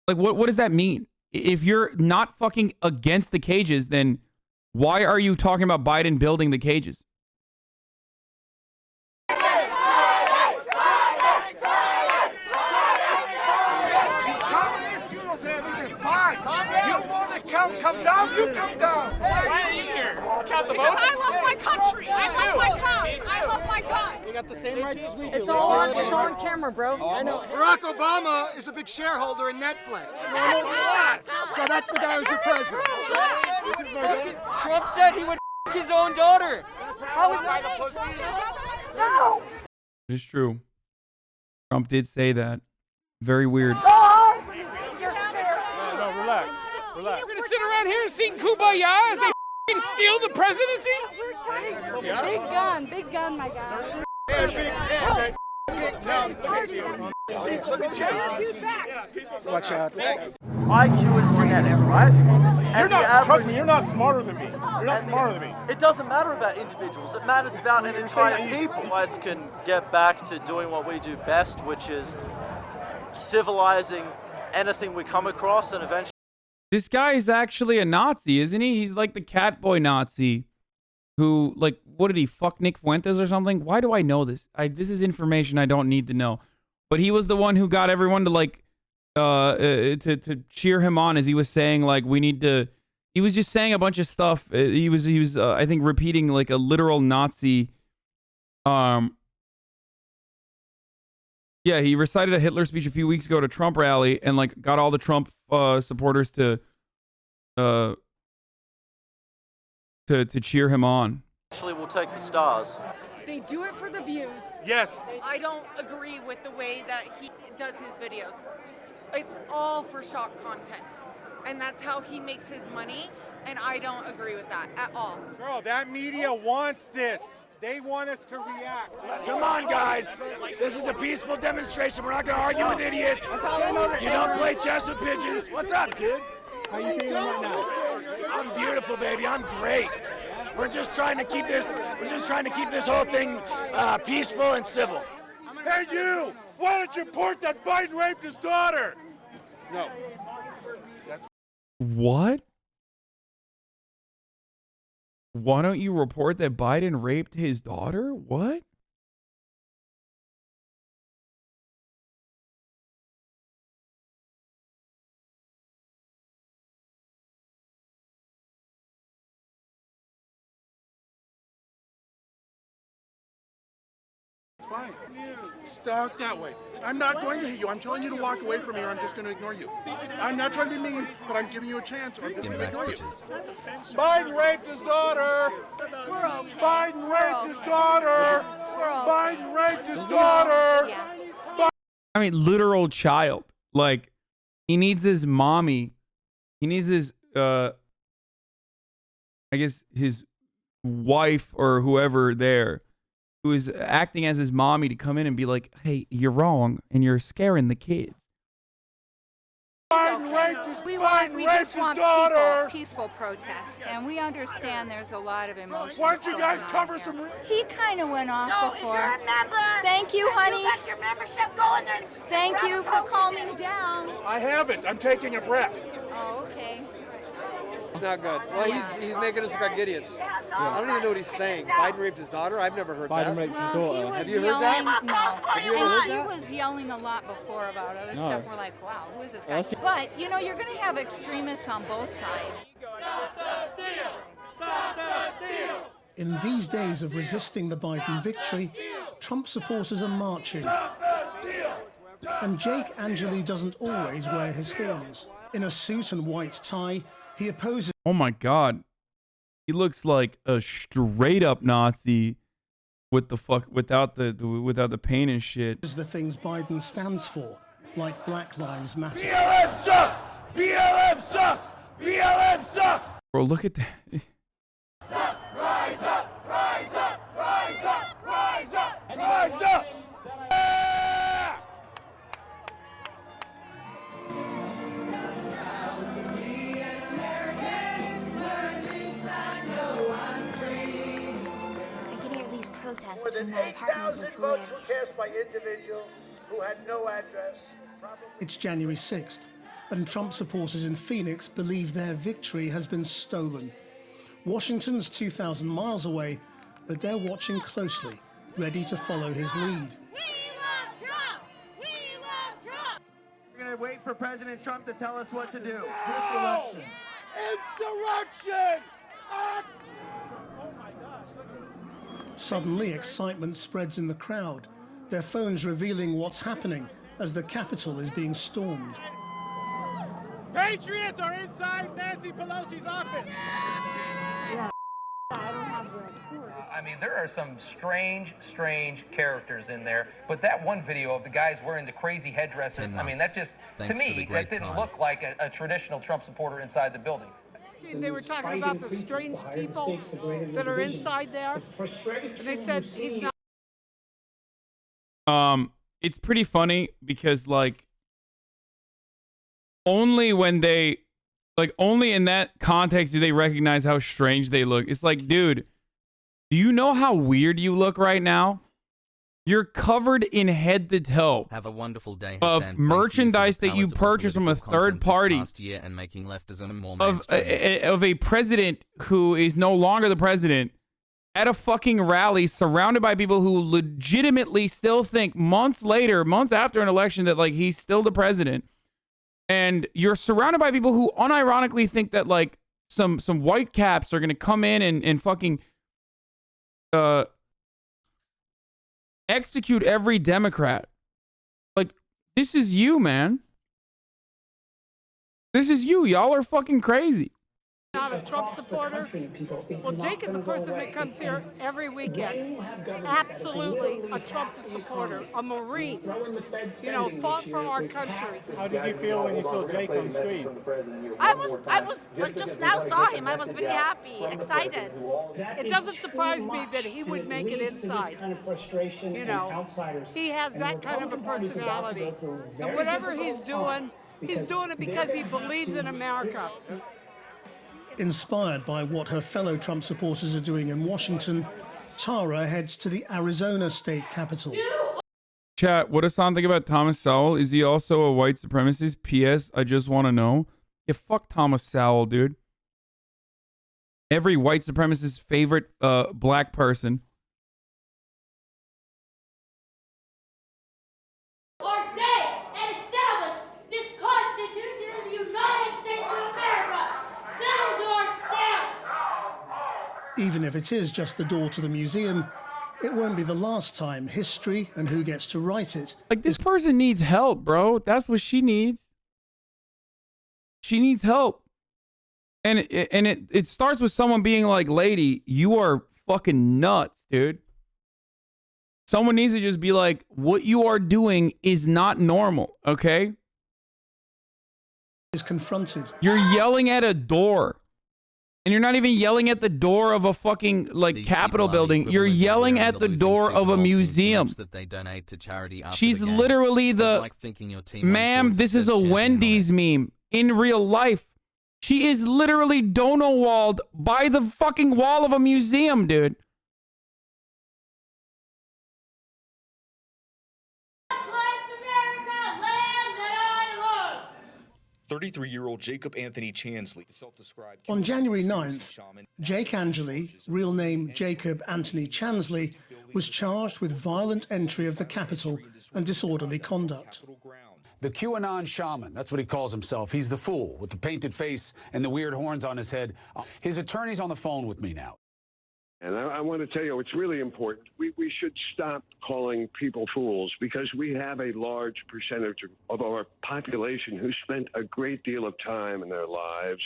Like, what does that mean? If you're not fucking against the cages, then why are you talking about Biden building the cages?
got the vote?
Because I love my country. I love my cops. I love my gun.
You got the same rights as we do.
It's all on camera, bro.
I know. Barack Obama is a big shareholder in Netflix. So that's the guy who's your president.
Trump said he would his own daughter. How is that? No.
It is true. Trump did say that. Very weird.
You're scared.
No, relax. Relax.
We're gonna sit around here and sing Kumbaya as they steal the presidency?
Big gun, my guy.
Yeah, Big Ten. Big Ten. Watch out.
IQ is genetic, right?
You're not, trust me, you're not smarter than me. You're not smarter than me.
It doesn't matter about individuals. It matters about an entire people. Whites can get back to doing what we do best, which is civilizing anything we come across, and eventually.
This guy is actually a Nazi, isn't he? He's like the Catboy Nazi who, like, what did he, fuck Nick Fuentes or something? Why do I know this? This is information I don't need to know. But he was the one who got everyone to, like, to cheer him on as he was saying, like, we need to... He was just saying a bunch of stuff. He was I think, repeating, like, a literal Nazi... Yeah, he recited a Hitler speech a few weeks ago at a Trump rally and, like, got all the Trump supporters to cheer him on.
Actually, we'll take the stars.
They do it for the views.
Yes.
I don't agree with the way that he does his videos. It's all for shock content. And that's how he makes his money. And I don't agree with that at all.
Girl, that media wants this. They want us to react.
Come on, guys. This is a peaceful demonstration. We're not going to argue with idiots. You don't play chess with pigeons. What's up, dude?
How you feeling right now?
I'm beautiful, baby. I'm great. We're just trying to keep this. We're just trying to keep this whole thing peaceful and civil.
Hey, you! Why don't you report that Biden raped his daughter? No.
What? Why don't you report that Biden raped his daughter? What?
Fine. Stop that way. I'm not going to hit you. I'm telling you to walk away from me or I'm just going to ignore you. I'm not trying to be mean, but I'm giving you a chance or I'm just going to ignore you. Biden raped his daughter. Biden raped his daughter. Biden raped his daughter.
I mean, literal child. Like, he needs his mommy. He needs his, I guess, his wife or whoever there who is acting as his mommy to come in and be like, hey, you're wrong and you're scaring the kids.
We just want peaceful protest, and we understand there's a lot of emotion.
Why don't you guys cover some?
He kind of went off before. Thank you, honey.
You got your membership going there.
Thank you for calming down.
I haven't. I'm taking a breath.
Oh, okay.
It's not good. Well, he's making us look like idiots. I don't even know what he's saying. Biden raped his daughter? I've never heard that.
Biden raped his daughter.
Have you heard that?
No.
Have you ever heard that?
He was yelling a lot before about other
No.
stuff. We're like, wow, who is this guy? But, you know, you're going to have extremists on both sides.
Stop the steal! Stop the steal!
In these days of resisting the Biden victory, Trump supporters are marching. And Jake Angeli doesn't always wear his horns. In a suit and white tie, he opposes...
Oh my God. He looks like a straight up Nazi with the without the pain and shit.
...the things Biden stands for, like Black Lives Matter.
BLM sucks! BLM sucks! BLM sucks!
Bro, look at that.
Rise up! Rise up! Rise up! Rise up! Rise up!
More than 8,000 votes were cast by individuals who had no address.
It's January 6th, and Trump supporters in Phoenix believe their victory has been stolen. Washington's 2,000 miles away, but they're watching closely, ready to follow his lead.
We're going to wait for President Trump to tell us what to do.
Insurrection!
Suddenly, excitement spreads in the crowd, their phones revealing what's happening as the Capitol is being stormed.
Patriots are inside Nancy Pelosi's office.
I mean, there are some strange characters in there. But that one video of the guys wearing the crazy headdresses, I mean, that just, to me, that didn't look like a traditional Trump supporter inside the building.
They were talking about the strange people that are inside there. And they said he's not.
It's pretty funny because, like, only when they, like, only in that context do they recognize how strange they look. It's like, dude, do you know how weird you look right now? You're covered in head to toe.
Have a wonderful day,
of
Hassan.
merchandise that you purchased from a third party.
And making leftism more
of a president who is no longer the president at a fucking rally surrounded by people who legitimately still think months after an election that, like, he's still the president. And you're surrounded by people who unironically think that, like, some white caps are going to come in and fucking execute every Democrat. Like, this is you, man. This is you. Y'all are fucking crazy.
Not a Trump supporter. Well, Jake is a person that comes here every weekend. Absolutely a Trump supporter, a Marine. You know, fought for our country.
How did you feel when you saw Jake on screen?
I was just now saw him. I was very happy, excited.
It doesn't surprise me that he would make it inside. You know, he has that kind of a personality. And whatever he's doing it because he believes in America.
Inspired by what her fellow Trump supporters are doing in Washington, Tara heads to the Arizona state capitol.
Chat, what does San think about Thomas Sowell? Is he also a white supremacist? P.S. I just want to know. Yeah, fuck Thomas Sowell, dude. Every white supremacist's favorite black person.
Our day and establish this Constitution of the United States of America. That is our stance.
Even if it is just the door to the museum, it won't be the last time history and who gets to write it.
Like, this person needs help, bro. That's what she needs. She needs help. And it starts with someone being like, lady, you are fucking nuts, dude. Someone needs to just be like, what you are doing is not normal, okay?
Is confronted.
You're yelling at a door. And you're not even yelling at the door of a fucking, like, Capitol building. You're yelling at the door of a museum.
That they donate to charity after
She's
the game.
literally the,
Like thinking your team
ma'am, this is a Wendy's meme in real life. She is literally Donald by the fucking wall of a museum, dude.
33-year-old Jacob Anthony Chansley, self-described.
On January 9th, Jake Angeli, real name Jacob Anthony Chansley, was charged with violent entry of the Capitol and disorderly conduct.
The QAnon shaman, that's what he calls himself. He's the fool with the painted face and the weird horns on his head. His attorney's on the phone with me now.
And I want to tell you, it's really important. We should stop calling people fools because we have a large percentage of our population who spent a great deal of time in their lives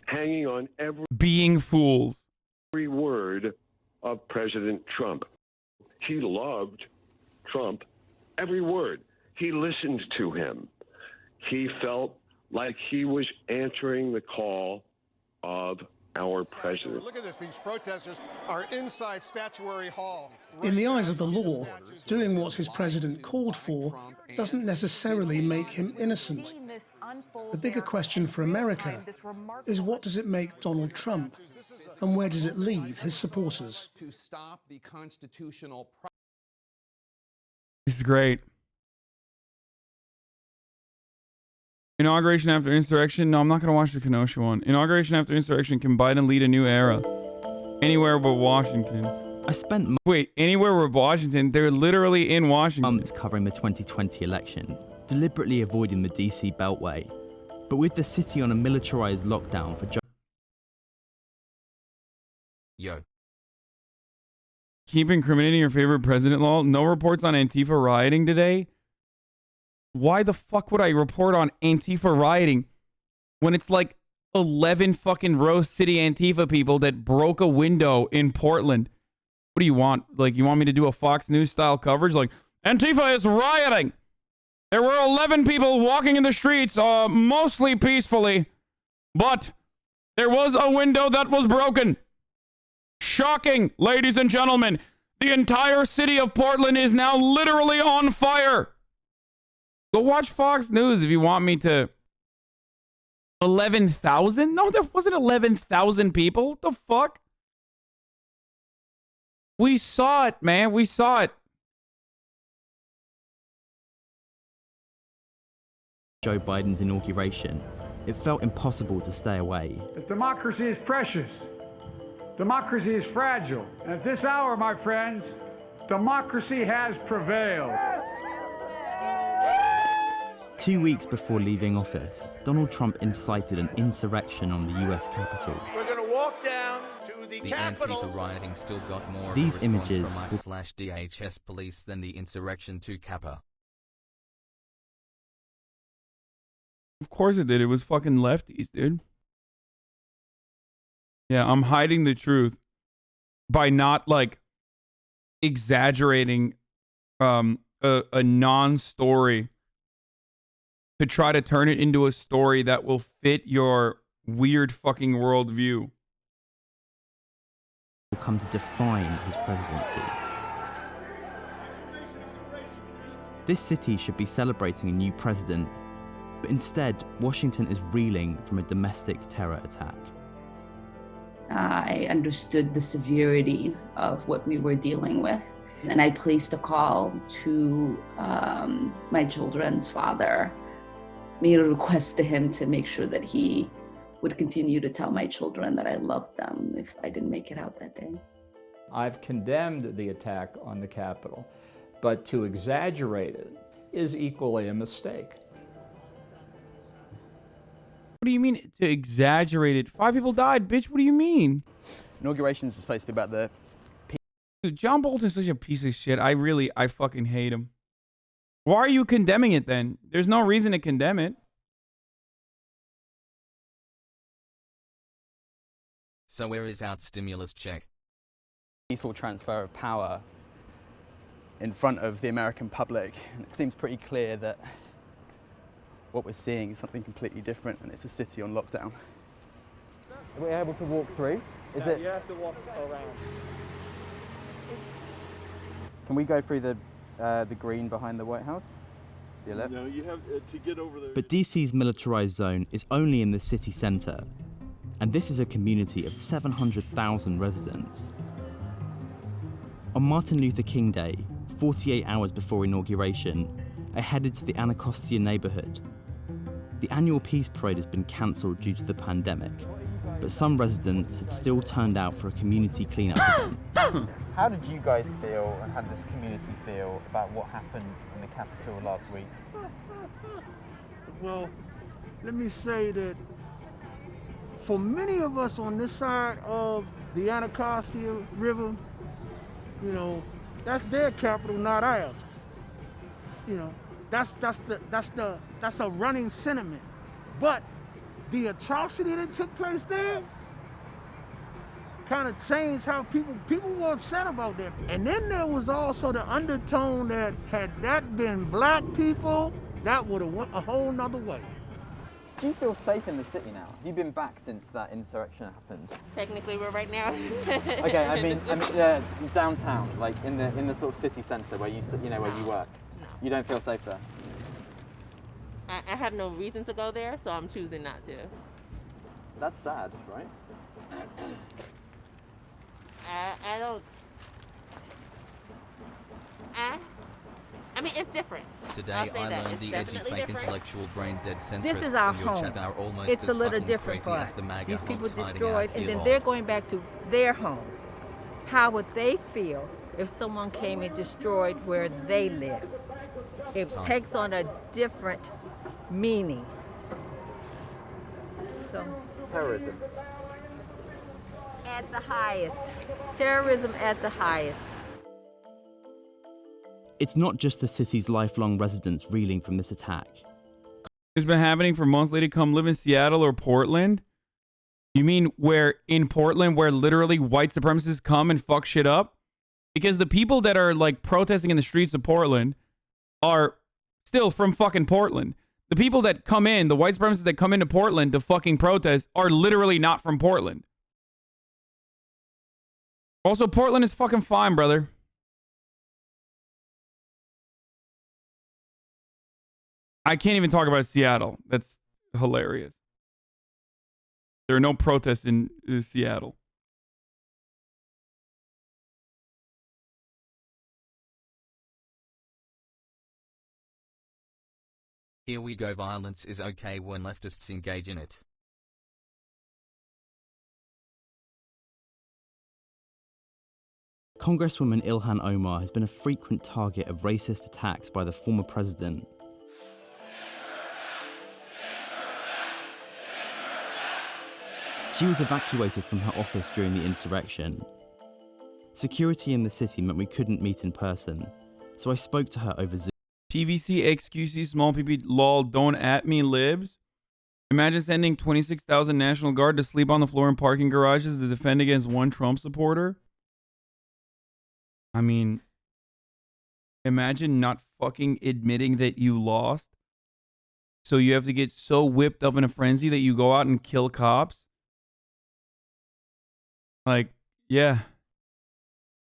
hanging on
being fools.
Every word of President Trump. He loved Trump, every word. He listened to him. He felt like he was answering the call of our president.
Look at this. These protesters are inside Statuary Hall.
In the eyes of the law, doing what his president called for doesn't necessarily make him innocent. The bigger question for America is, what does it make Donald Trump, and where does it leave his supporters?
To stop the constitutional.
This is great. Inauguration after insurrection. No, I'm not going to watch the Kenosha one. Inauguration after insurrection can Biden lead a new era. Anywhere but Washington.
I spent
Wait, anywhere but Washington? They're literally in Washington.
Months covering the 2020 election, deliberately avoiding the DC Beltway. But with the city on a militarized lockdown for
keep incriminating your favorite president, lol. No reports on Antifa rioting today. Why the fuck would I report on Antifa rioting when it's like 11 fucking Rose City Antifa people that broke a window in Portland? What do you want? Like, you want me to do a Fox News style coverage? Like, Antifa is rioting. There were 11 people walking in the streets, mostly peacefully, but there was a window that was broken. Shocking, ladies and gentlemen. The entire city of Portland is now literally on fire. Go watch Fox News if you want me to. 11,000? No, there wasn't 11,000 people. What the fuck? We saw it, man. We saw it.
Joe Biden's inauguration, it felt impossible to stay away.
But democracy is precious. Democracy is fragile. And at this hour, my friends, democracy has prevailed.
2 weeks before leaving office, Donald Trump incited an insurrection on the US Capitol.
We're going to walk down to the Capitol.
Antifa rioting still got more
These
of a response
images
from ICE/DHS police than the insurrection to Kappa.
Of course it did. It was fucking lefties, dude. Yeah, I'm hiding the truth by not, like, exaggerating a non-story to try to turn it into a story that will fit your weird fucking worldview.
Will come to define his presidency. This city should be celebrating a new president, but instead, Washington is reeling from a domestic terror attack.
I understood the severity of what we were dealing with, and I placed a call to my children's father, made a request to him to make sure that he would continue to tell my children that I loved them if I didn't make it out that day.
I've condemned the attack on the Capitol, but to exaggerate it is equally a mistake.
What do you mean to exaggerate it? 5 people died, bitch. What do you mean?
Inaugurations are supposed to be about the...
Dude, John Bolton's such a piece of shit. I fucking hate him. Why are you condemning it then? There's no reason to condemn it.
So where is our stimulus check?
Peaceful transfer of power in front of the American public. And it seems pretty clear that what we're seeing is something completely different, and it's a city on lockdown. Are we able to walk through? Is it?
You have to walk around.
Can we go through the green behind the White House? The left?
No, you have to get over there.
But DC's militarized zone is only in the city center, and this is a community of 700,000 residents. On Martin Luther King Day, 48 hours before inauguration, I headed to the Anacostia neighborhood. The annual Peace Parade has been cancelled due to the pandemic, but some residents had still turned out for a community cleanup event.
How did you guys feel, and how did this community feel about what happened in the Capitol last week?
Well, let me say that for many of us on this side of the Anacostia River, you know, that's their capital, not ours. You know, that's a running sentiment. But the atrocity that took place there kind of changed how people were upset about that. And then there was also the undertone that had that been black people, that would have went a whole nother way.
Do you feel safe in the city now? Have you been back since that insurrection happened?
Technically, we're right now.
Okay, I mean, downtown, like in the sort of city centre where you work.
No.
You don't feel safe there?
I have no reason to go there, so I'm choosing not to.
That's sad, right?
I don't. I mean, it's different.
Today
I'll say
I
that.
learned
It's
the edgy
definitely
fake
different.
intellectual brain dead centrists
This is our
in your
home.
chat are almost
It's a
as
little
fucking
different for
crazy
us.
as the MAGA
These people
honks hiding out
destroyed, and
here
then
on.
they're going back to their homes. How would they feel if someone came and destroyed where they live? It takes on a different meaning. So,
terrorism.
At the highest. Terrorism at the highest.
It's not just the city's lifelong residents reeling from this attack.
It's been happening for months. Lady, come live in Seattle or Portland? You mean where in Portland, where literally white supremacists come and fuck shit up? Because the people that are like protesting in the streets of Portland are still from fucking Portland. The people that come in, the white supremacists that come into Portland to fucking protest are literally not from Portland. Also, Portland is fucking fine, brother. I can't even talk about Seattle. That's hilarious. There are no protests in Seattle.
Here we go. Violence is okay when leftists engage in it.
Congresswoman Ilhan Omar has been a frequent target of racist attacks by the former president. She was evacuated from her office during the insurrection. Security in the city meant we couldn't meet in person, so I spoke to her over Zoom.
PVC, XQC, small PP, lol, don't at me, libs. Imagine sending 26,000 National Guard to sleep on the floor in parking garages to defend against one Trump supporter. I mean, imagine not fucking admitting that you lost. So you have to get so whipped up in a frenzy that you go out and kill cops. Like, yeah.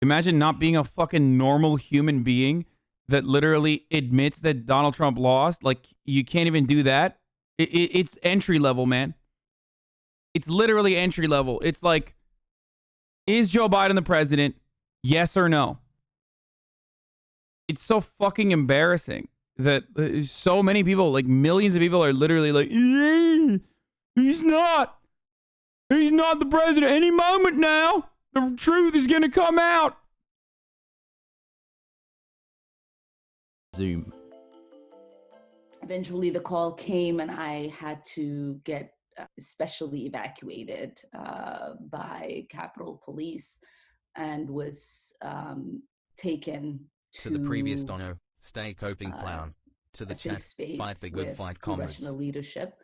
Imagine not being a fucking normal human being that literally admits that Donald Trump lost. Like, you can't even do that. It's entry level, man. It's literally entry level. It's like, is Joe Biden the president? Yes or no? It's so fucking embarrassing that so many people, like millions of people, are literally like, he's not. He's not the president. Any moment now, the truth is going to come out.
Zoom.
Eventually, the call came, and I had to get specially evacuated by Capitol Police, and was taken
to the previous Dono, stay coping clown. To the chat, fight the good fight, comrades.
Congressional leadership.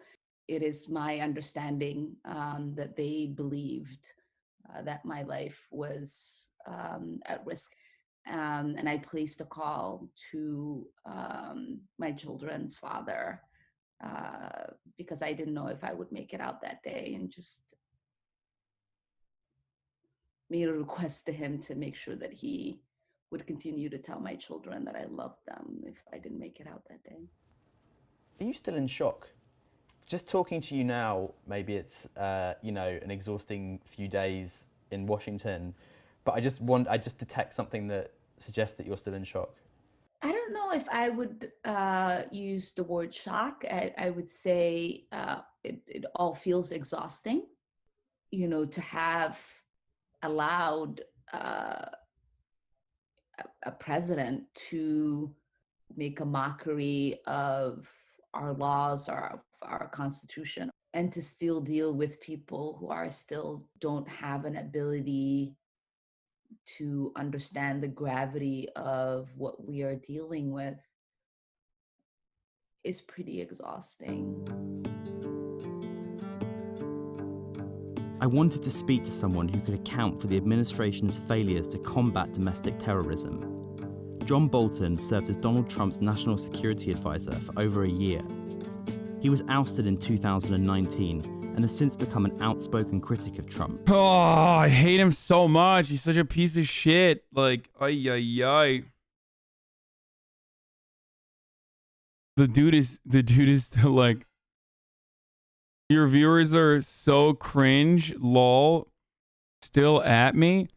It is my understanding that they believed that my life was at risk. And I placed a call to my children's father because I didn't know if I would make it out that day, and just made a request to him to make sure that he would continue to tell my children that I loved them if I didn't make it out that day.
Are you still in shock? Just talking to you now, maybe it's you know, an exhausting few days in Washington, but I just detect something that suggests that you're still in shock.
I don't know if I would use the word shock. I would say it all feels exhausting. You know, to have allowed a president to make a mockery of our laws, our Constitution, and to still deal with people who are still don't have an ability to understand the gravity of what we are dealing with is pretty exhausting.
I wanted to speak to someone who could account for the administration's failures to combat domestic terrorism. John Bolton served as Donald Trump's national security advisor for over a year. He was ousted in 2019 and has since become an outspoken critic of Trump.
Oh, I hate him so much. He's such a piece of shit. Like, ay, ay, ay. The dude is still like, your viewers are so cringe, lol, still at me.